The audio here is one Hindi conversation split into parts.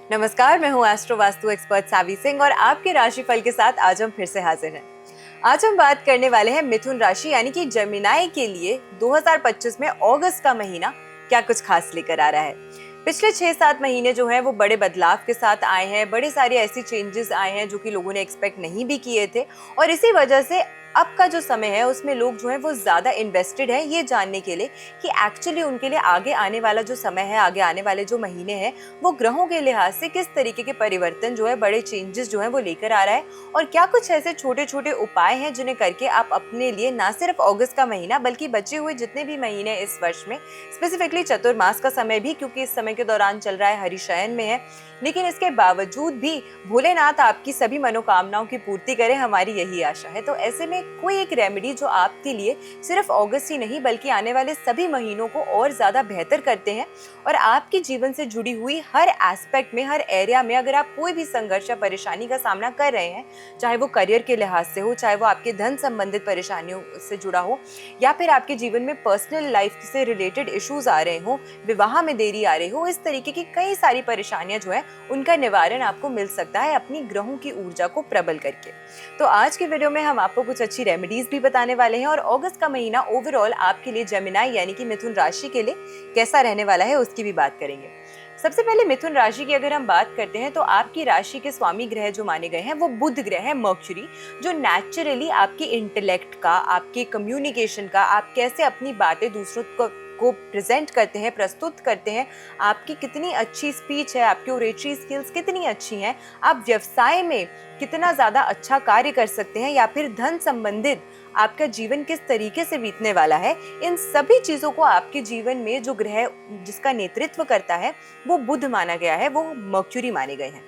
नमस्कार, मैं हूँ एस्ट्रो वास्तु एक्सपर्ट सावी सिंह और आपके राशिफल के साथ आज हम फिर से हाजिर हैं। आज हम बात करने वाले हैं मिथुन राशि यानी कि जेमिनाई के लिए 2025 में अगस्त का महीना क्या कुछ खास लेकर आ रहा है। पिछले 6-7 महीने जो हैं वो बड़े बदलाव के साथ आए हैं, बड़े सारे ऐसी चेंजेस आए हैं जो कि लोगों ने एक्सपेक्ट नहीं भी किए थे और इसी वजह से अब का जो समय है उसमें लोग जो है वो ज्यादा इन्वेस्टेड है ये जानने के लिए कि एक्चुअली उनके लिए आगे आने वाला जो समय है, आगे आने वाले जो महीने हैं वो ग्रहों के लिहाज से किस तरीके के परिवर्तन जो है, बड़े चेंजेस जो है वो लेकर आ रहा है और क्या कुछ ऐसे छोटे छोटे उपाय हैं जिन्हें करके आप अपने लिए ना सिर्फ अगस्त का महीना बल्कि बचे हुए जितने भी महीने इस वर्ष में, स्पेसिफिकली चतुर्मास का समय भी क्योंकि इस समय के दौरान चल रहा है, हरिशयन में है, लेकिन इसके बावजूद भी भोलेनाथ आपकी सभी मनोकामनाओं की पूर्ति करें, हमारी यही आशा है। तो ऐसे में कोई एक रेमेडी जो आपके लिए सिर्फ अगस्त ही नहीं बल्कि आने वाले सभी महीनों को और ज्यादा बेहतर करते हैं और आपके जीवन से जुड़ी हुई हर एस्पेक्ट में, हर एरिया में अगर आप कोई भी संघर्ष या परेशानी का सामना कर रहे हैं, चाहे वो करियर के लिहाज से हो, चाहे वो आपके धन संबंधित परेशानियों से जुड़ा हो या फिर आपके जीवन में पर्सनल लाइफ से रिलेटेड इश्यूज आ रहे हो, विवाह में देरी आ रही हो, इस तरीके की कई सारी परेशानियां जो है उनका निवारण आपको मिल सकता है अपनी ग्रहों की ऊर्जा को प्रबल करके। तो आज के वीडियो में हम आपको कुछ अच्छी रेमेडीज भी बताने वाले हैं और अगस्त का महीना ओवरऑल आपके लिए जेमिनाई यानी कि मिथुन राशि के लिए कैसा रहने वाला है उसकी भी बात करेंगे। सबसे पहले मिथुन राशि की अगर हम बात करते हैं तो आपकी राशि के स्वामी ग्रह जो माने गए हैं वो बुध ग्रह है, मर्क्यूरी, जो नेचुरली आपके इंटेलेक्ट का, आपके कम्युनिकेशन का, आप कैसे अपनी बातें दूसरों को प्रेजेंट करते हैं, प्रस्तुत करते हैं, आपकी कितनी अच्छी स्पीच है, आपकी ओरेटरी स्किल्स कितनी अच्छी हैं, आप व्यवसाय में कितना ज्यादा अच्छा कार्य कर सकते हैं या फिर धन संबंधित आपका जीवन किस तरीके से बीतने वाला है, इन सभी चीजों को आपके जीवन में जो ग्रह जिसका नेतृत्व करता है वो बुध माना गया है, वो मर्क्यूरी माने गए हैं।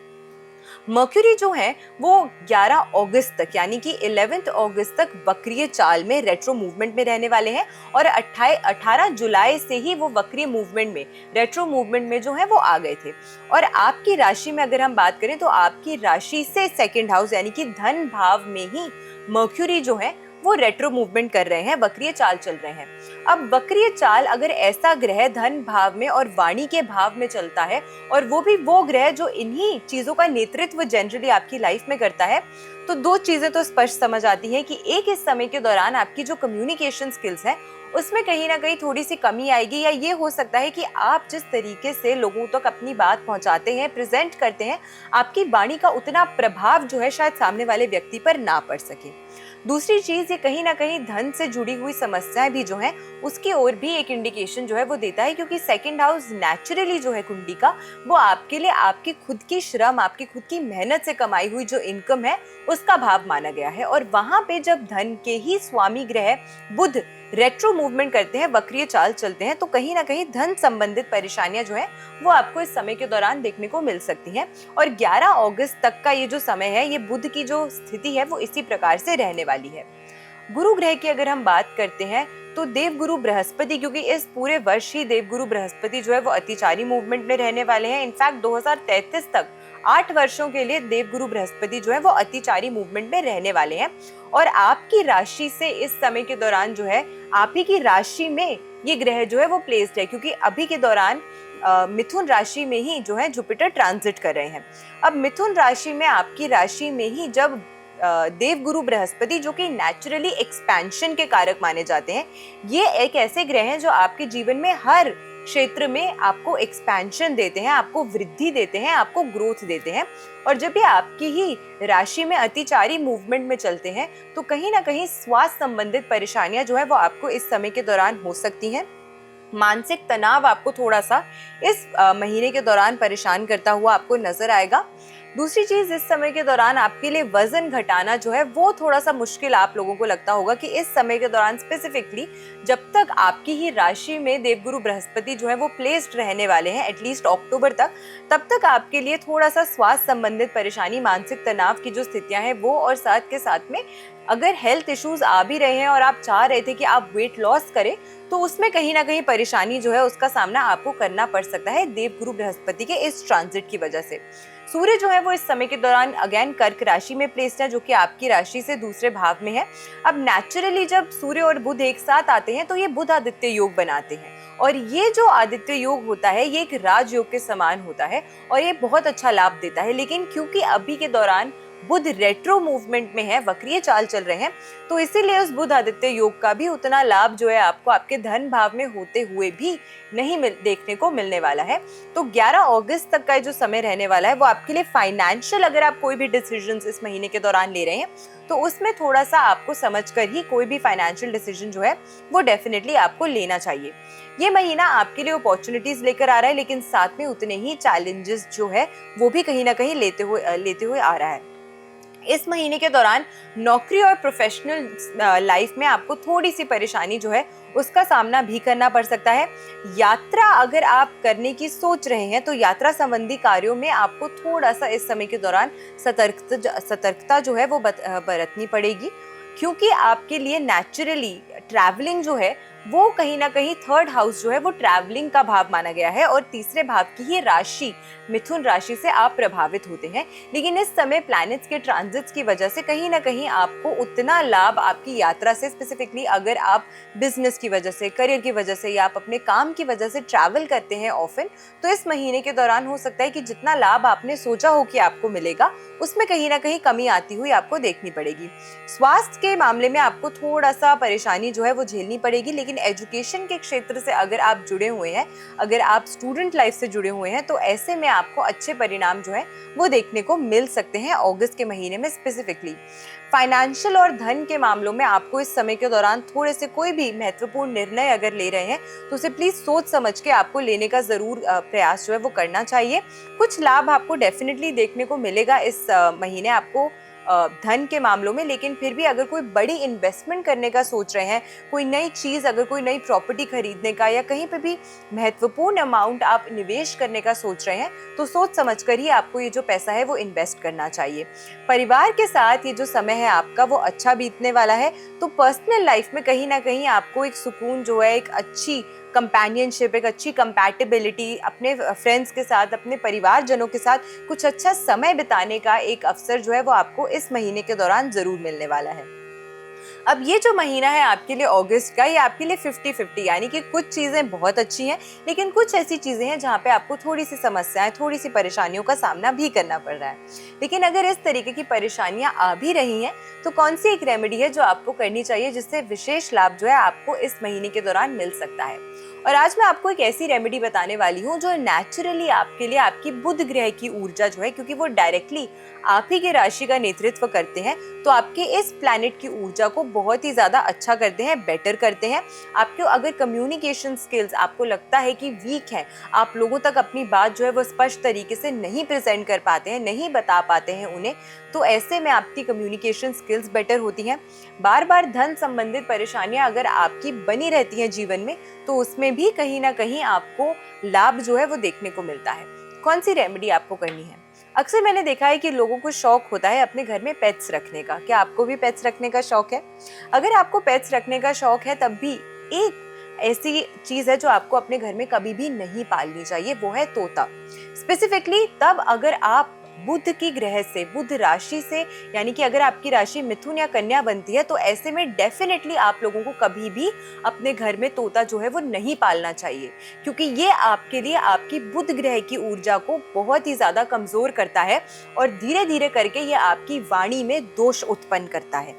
मर्क्यूरी जो है वो 11 अगस्त तक यानी कि 11 अगस्त तक वक्रीय चाल में रेट्रो मूवमेंट में रहने वाले हैं और 18 जुलाई से ही वो वक्रीय मूवमेंट में, रेट्रो मूवमेंट में जो है वो आ गए थे। और आपकी राशि में अगर हम बात करें तो आपकी राशि से सेकंड हाउस यानी कि धन भाव में ही मर्क्यूरी जो है वो रेट्रो मूवमेंट कर रहे हैं, वक्रीय चाल चल रहे हैं। अब वक्रीय चाल अगर ऐसा ग्रह धन भाव में और वाणी के भाव में चलता है और वो भी वो ग्रह जो इन्हीं चीजों का नेतृत्व जनरली आपकी लाइफ में करता है, तो दो चीजें तो स्पष्ट समझ आती है कि एक, इस समय के दौरान आपकी जो कम्युनिकेशन स्किल्स है उसमें कहीं ना कहीं थोड़ी सी कमी आएगी या ये हो सकता है कि आप जिस तरीके से लोगों तक अपनी बात पहुंचाते हैं, प्रेजेंट करते हैं, आपकी वाणी का उतना प्रभाव जो है शायद सामने वाले व्यक्ति पर ना पड़ सके। दूसरी चीज, ये कहीं ना कहीं धन से जुड़ी हुई समस्याएं भी जो है उसकी ओर भी एक इंडिकेशन जो है वो देता है, क्योंकि सेकंड हाउस नेचुरली जो है कुंडली का वो आपके लिए आपकी खुद की श्रम, आपकी खुद की मेहनत से कमाई हुई जो इनकम है उसका भाव माना गया है। और वहां पे जब धन के ही स्वामी ग्रह बुध रेट्रो मूवमेंट करते हैं, वक्रीय चाल चलते हैं, तो कहीं ना कहीं धन संबंधित परेशानियां जो है वो आपको इस समय के दौरान देखने को मिल सकती हैं। और 11 अगस्त तक का ये जो समय है, ये बुध की जो स्थिति है वो इसी प्रकार से रहने वाली है। गुरु ग्रह की अगर हम बात करते हैं तो देवगुरु बृहस्पति, क्योंकि इस पूरे वर्ष ही देवगुरु बृहस्पति जो है वो अतिचारी मूवमेंट में रहने वाले हैं। इनफैक्ट 2033 तक 8 वर्षों के लिए देवगुरु बृहस्पति जो है वो अतिचारी मूवमेंट में रहने वाले हैं। और आपकी राशि से इस समय के दौरान जो है आप ही की राशि में ये ग्रह जो है वो प्लेस्ड है, क्योंकि अभी के दौरान मिथुन राशि में ही जो है जुपिटर ट्रांजिट कर रहे हैं। अब मिथुन राशि में, आपकी राशि में ही जब देवगुरु बृहस्पति जो कि नेचुरली एक्सपेंशन के कारक माने जाते हैं, ये एक ऐसे ग्रह हैं जो आपके जीवन में हर क्षेत्र में आपको एक्सपेंशन देते हैं, आपको वृद्धि देते हैं, आपको ग्रोथ देते हैं। और जब ये आपकी ही राशि में अतिचारी मूवमेंट में चलते हैं तो कहीं ना कहीं स्वास्थ्य संबंधित परेशानियां जो है वो आपको इस समय के दौरान हो सकती हैं। मानसिक तनाव आपको थोड़ा सा इस महीने के दौरान परेशान करता हुआ आपको नजर आएगा। दूसरी चीज, इस समय के दौरान आपके लिए वजन घटाना जो है वो थोड़ा सा मुश्किल आप लोगों को लगता होगा कि इस समय के दौरान स्पेसिफिकली जब तक आपकी ही राशि में देवगुरु बृहस्पति जो है वो प्लेस्ड रहने वाले हैं एटलीस्ट अक्टूबर तक, तब तक आपके लिए थोड़ा सा स्वास्थ्य संबंधित परेशानी, मानसिक तनाव की जो स्थितियां हैं वो, और साथ के साथ में अगर हेल्थ इश्यूज आ भी रहे हैं और आप चाह रहे थे कि आप वेट लॉस करें, तो उसमें कहीं ना कहीं परेशानी जो है उसका सामना आपको करना पड़ सकता है देवगुरु बृहस्पति के इस ट्रांजिट की वजह से। सूर्य जो है वो इस समय के दौरान अगेन कर्क राशि में प्लेस्ड है, जो कि आपकी राशि से दूसरे भाव में है। अब नेचुरली जब सूर्य और बुध एक साथ आते हैं तो ये बुध आदित्य योग बनाते हैं और ये जो आदित्य योग होता है ये एक राजयोग के समान होता है और ये बहुत अच्छा लाभ देता है। लेकिन क्योंकि अभी के दौरान बुध रेट्रो मूवमेंट में है, वक्रीय चाल चल रहे हैं, तो इसीलिए उस बुध आदित्य योग का भी उतना लाभ जो है आपको आपके धन भाव में होते हुए भी नहीं देखने को मिलने वाला है। तो 11 अगस्त तक का जो समय रहने वाला है वो आपके लिए फाइनेंशियल, अगर आप कोई भी डिसीजंस इस महीने के दौरान ले रहे हैं तो उसमें थोड़ा सा आपको समझकर ही कोई भी फाइनेंशियल डिसीजन जो है वो डेफिनेटली आपको लेना चाहिए। ये महीना आपके लिए अपॉर्चुनिटीज लेकर आ रहा है, लेकिन साथ में उतने ही चैलेंजेस जो है वो भी कहीं ना कहीं लेते हुए आ रहा है। इस महीने के दौरान नौकरी और प्रोफेशनल लाइफ में आपको थोड़ी सी परेशानी जो है उसका सामना भी करना पड़ सकता है। यात्रा अगर आप करने की सोच रहे हैं तो यात्रा संबंधी कार्यों में आपको थोड़ा सा इस समय के दौरान सतर्कता जो है वो बरतनी पड़ेगी, क्योंकि आपके लिए नेचुरली ट्रैवलिंग जो है वो कहीं ना कहीं थर्ड हाउस जो है वो ट्रैवलिंग का भाव माना गया है और तीसरे भाव की ही राशि मिथुन राशि से आप प्रभावित होते हैं। लेकिन इस समय प्लैनेट्स के ट्रांजिट्स की वजह से कहीं ना कहीं आपको उतना लाभ आपकी यात्रा से, स्पेसिफिकली अगर आप बिजनेस की वजह से, करियर की वजह से या आप अपने काम की वजह से ट्रैवल करते हैं ऑफन, तो इस महीने के दौरान हो सकता है कि जितना लाभ आपने सोचा हो कि आपको मिलेगा उसमें कहीं ना कहीं कमी आती हुई आपको देखनी पड़ेगी। स्वास्थ्य के मामले में आपको थोड़ा सा परेशानी जो है वो झेलनी पड़ेगी, लेकिन एजुकेशन के क्षेत्र से अगर आप जुड़े हुए हैं, अगर आप स्टूडेंट लाइफ से जुड़े हुए हैं, तो ऐसे में आपको अच्छे परिणाम जो है वो देखने को मिल सकते हैं अगस्त के महीने में स्पेसिफिकली। फाइनेंशियल और धन के मामलों में आपको इस समय के दौरान थोड़े से कोई भी महत्वपूर्ण निर्णय अगर ले रहे हैं तो उसे प्लीज सोच समझ के आपको लेने का जरूर प्रयास जो है वो करना चाहिए। कुछ लाभ आपको डेफिनेटली देखने को मिलेगा इस महीने आपको धन के मामलों में, लेकिन फिर भी अगर कोई बड़ी इन्वेस्टमेंट करने का सोच रहे हैं, कोई नई चीज, अगर कोई नई प्रॉपर्टी खरीदने का या कहीं पे भी महत्वपूर्ण अमाउंट आप निवेश करने का सोच रहे हैं, तो सोच समझकर ही आपको ये जो पैसा है वो इन्वेस्ट करना चाहिए। परिवार के साथ ये जो समय है आपका वो अच्छा बीतने वाला है, तो पर्सनल लाइफ में कहीं ना कहीं आपको एक सुकून जो है, एक अच्छी कंपेनियनशिप, एक अच्छी कंपैटिबिलिटी, अपने फ्रेंड्स के साथ, अपने परिवारजनों के साथ कुछ अच्छा समय बिताने का एक अवसर जो है वो आपको इस महीने के दौरान जरूर मिलने वाला है। अब ये जो महीना है आपके लिए अगस्त का, ये आपके लिए 50-50, यानी कि कुछ चीजें बहुत अच्छी हैं लेकिन कुछ ऐसी चीजें हैं जहाँ पे आपको थोड़ी सी समस्याएं, थोड़ी सी परेशानियों का सामना भी करना पड़ रहा है। लेकिन अगर इस तरीके की परेशानियां आ भी रही हैं तो कौन सी एक रेमेडी है जो आपको करनी चाहिए जिससे विशेष लाभ जो है आपको इस महीने के दौरान मिल सकता है। और आज मैं आपको एक ऐसी रेमेडी बताने वाली हूँ जो नेचुरली आपके लिए आपकी बुध ग्रह की ऊर्जा जो है, क्योंकि वो डायरेक्टली आप ही के राशि का नेतृत्व करते हैं, तो आपके इस प्लैनेट की ऊर्जा को बहुत ही ज्यादा अच्छा करते हैं, बेटर करते हैं। आपको अगर कम्युनिकेशन स्किल्स आपको लगता है कि वीक है, आप लोगों तक अपनी बात जो है वो स्पष्ट तरीके से नहीं प्रेजेंट कर पाते हैं, नहीं बता पाते हैं उन्हें, तो ऐसे में आपकी कम्युनिकेशन स्किल्स बेटर होती हैं। बार बार धन संबंधित परेशानियां अगर आपकी बनी रहती हैं जीवन में, तो उसमें भी कहीं ना कहीं आपको लाभ जो है वो देखने को मिलता है। कौन सी रेमेडी आपको करनी है? अक्सर मैंने देखा है कि लोगों को शौक होता है अपने घर में पेट्स रखने का। क्या आपको भी पेट्स रखने का शौक है? अगर आपको पेट्स रखने का शौक है, तब भी एक ऐसी चीज है जो आपको अपने घर में कभी भी नहीं पालनी चाहिए, वो है तोता। स्पेसिफिकली तब अगर आप बुध की ग्रह से, बुध राशि से, यानी कि अगर आपकी राशि मिथुन या कन्या बनती है, तो ऐसे में डेफिनेटली आप लोगों को कभी भी अपने घर में तोता जो है वो नहीं पालना चाहिए, क्योंकि ये आपके लिए आपकी बुध ग्रह की ऊर्जा को बहुत ही ज्यादा कमजोर करता है और धीरे धीरे करके ये आपकी वाणी में दोष उत्पन्न करता है।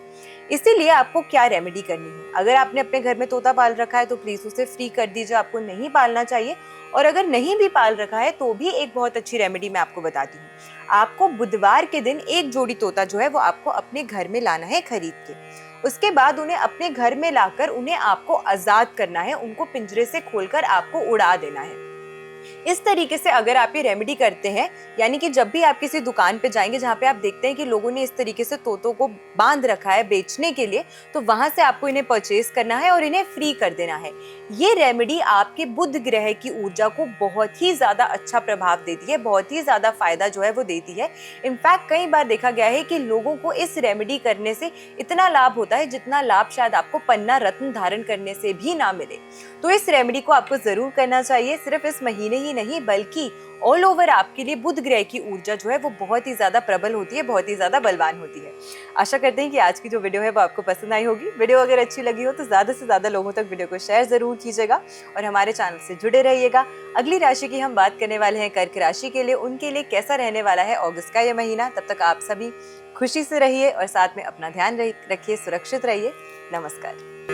इसीलिए आपको क्या रेमेडी करनी है? अगर आपने अपने घर में तोता पाल रखा है तो प्लीज उसे फ्री कर दीजिए, आपको नहीं पालना चाहिए। और अगर नहीं भी पाल रखा है तो भी एक बहुत अच्छी रेमेडी मैं आपको बताती हूँ। आपको बुधवार के दिन एक जोड़ी तोता जो है वो आपको अपने घर में लाना है खरीद के। उसके बाद उन्हें अपने घर में लाकर उन्हें आपको आजाद करना है, उनको पिंजरे से खोलकर आपको उड़ा देना है। इस तरीके से अगर आप ये रेमेडी करते हैं, यानी कि जब भी आप किसी दुकान पे जाएंगे जहाँ पे आप देखते हैं कि लोगों ने इस तरीके से तोतों को बांध रखा है बेचने के लिए, तो वहां से आपको इन्हें परचेज करना है और इन्हें फ्री कर देना है। ये रेमेडी आपके बुध ग्रह की ऊर्जा को बहुत ही ज्यादा अच्छा प्रभाव देती है, बहुत ही ज्यादा फायदा जो है वो देती है। इनफैक्ट कई बार देखा गया है कि लोगों को इस रेमेडी करने से इतना लाभ होता है जितना लाभ शायद आपको पन्ना रत्न धारण करने से भी ना मिले। तो इस रेमेडी को आपको जरूर करना चाहिए। सिर्फ इस महीने महीने ही नहीं बल्कि ऑल ओवर आपके लिए बुध ग्रह की ऊर्जा जो है वो बहुत ही ज्यादा प्रबल होती है, बहुत ही ज्यादा बलवान होती है। आशा करते हैं कि आज की जो वीडियो है वो आपको पसंद आई होगी। वीडियो अगर अच्छी लगी हो तो ज्यादा से ज्यादा लोगों तक वीडियो को शेयर जरूर कीजिएगा और हमारे चैनल से जुड़े रहिएगा। अगली राशि की हम बात करने वाले हैं कर्क राशि के लिए, उनके लिए कैसा रहने वाला है अगस्त का ये महीना। तब तक आप सभी खुशी से रहिए और साथ में अपना ध्यान रखिए, सुरक्षित रहिए। नमस्कार।